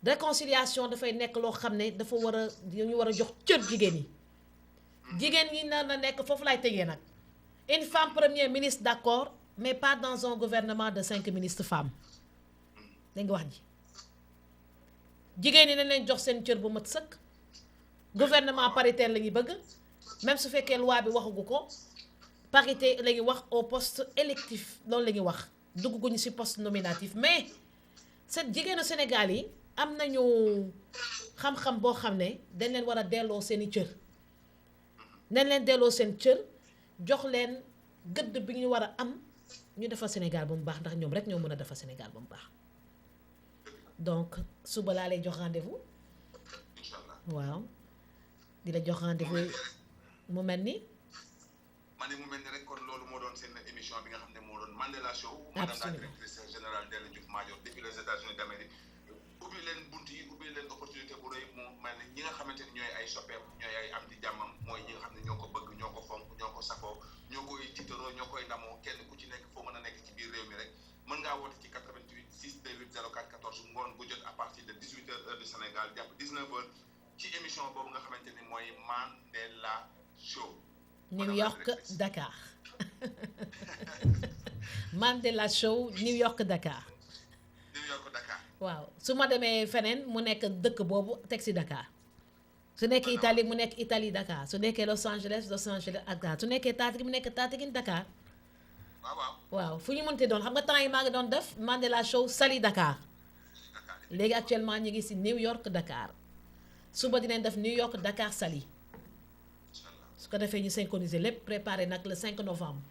réconciliation dafay nekk loo xam ne dafa war a ñu war a jox cër jigéen yi. jigéen ñi na nekk foofu laay tëjee nag. une femme premier ministre d'accord mais pas dans un gouvernement de 5 ministres femmes. dégg nga wax ji. jigéen ñi nañ leen jox seen cër bu mat sëkk. gouvernement paritaire la ñuy bëgg. même su fekkee loi bi waxagu ko. parité la ñuy wax au poste électif loolu la ñuy wax dugg guñu ci poste nominatif mais seen jigéenu Sénégal yi am nañu xam-xam boo xam ne dañ leen war a delloo seeni cër dañ leen delloo seen cër jox leen gëdd bi ñu war a am ñu defar Sénégal ba mu baax ndax ñoom rek ñoo mën a defar Sénégal ba mu baax donc suba laa lay jox rendez-vous waaw di la jox rendez-vous mu mel ni mu mel ni rek kon loolu moo doon seen émission bi nga xam ne moo doon Mandela Show. madame la directrice générale Ndella Diouf Madior depuis les États-Unis d'Amérique ubbi leen bunt yi ubbi leen opportunité bu rëy mu mel ni ñi nga xamante ni ñooy ay soppeem ñooy ay am di jàmmam mooy ñi nga xam ne ñoo ko bëgg ñoo ko fonk ñoo ko safoo ñoo koy tiitaroo ñoo koy ndamoo kenn ku ci nekk foo mën a nekk ci biir réew mi rek mën ngaa woote ci 88 628 04 14 ngoon bu jot à partir de 18h heure du Sénégal jàpp 19h ci émission boobu nga xamante ni mooy Mandela Show. New York Dakar Mandela Show New York Dakar. waaw su ma demee feneen mu nekk dëkk boobu teg si Dakar su nekkee Italie mu nekk Italie Dakar su nekkee Los Angeles ak Dakar su nekkee Tataguine mu nekk Tataguine Dakar waaw fu ñu mënti doon xam nga temps yi maa ngi doon def Mandela Show Saly Dakar léegi actuellement ñu ngi si New York Dakar suba dinañ def New York Dakar Saly su ko defee ñu synchroniser lépp préparé nag le 5 novembre.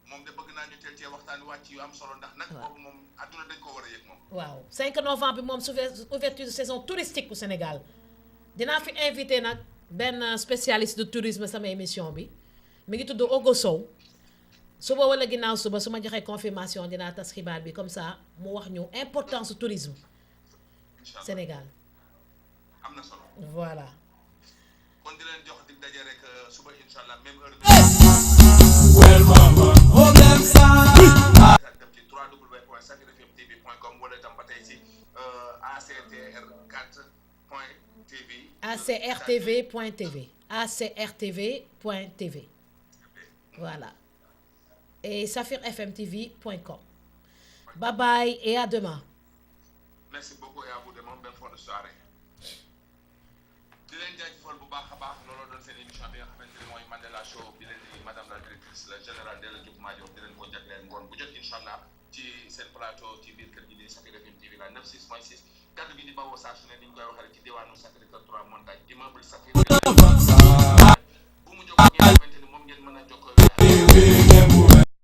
moom de bëgg naa ñu teel cee waxtaan wàcc yu am solo ndax nag boobu moom àdduna dañ ko war a yëg moom. waaw 5 novembre bi moom su ouverture de saison touristique bu Sénégal dinaa fi invité nag benn spécialiste de tourisme sama émission bi mi ngi tudd Ogo Sow suba wala ginnaaw suba su ma joxee confirmation dinaa tas xibaar bi comme ça mu wax ñu importance du tourisme Sénégal. am na solo. voilà. kon di leen jox dig daje rek suba incha allah même heure bi. dem ci www.safirfmtv.com wala itam ba tey ci actr4.tv. acrtv.tv acrtv.tv voilà et safirfmtv.com. Bye bye et à demain. Merci beaucoup et à vous de mon bonne fin de soirée. di leen jaajëfal bu baax a baax looloo doon seen émission bi nga xamante ne mooy Mandela Show bi leen di madame la directrice la générale Ndella Diop Madior di leen ko jagleel ngoon bu jot incha allah ci seen plateau ci biir kër gi di Safir FM TV la 96.6 kaddu gi di bawoo saa su ne ni ñu koy waxee ci diwaanu Sacré-Cœur 3 montagne immeuble Safir bu mu jokkoo ngeen xamante ni moom ngeen mën a jokkoo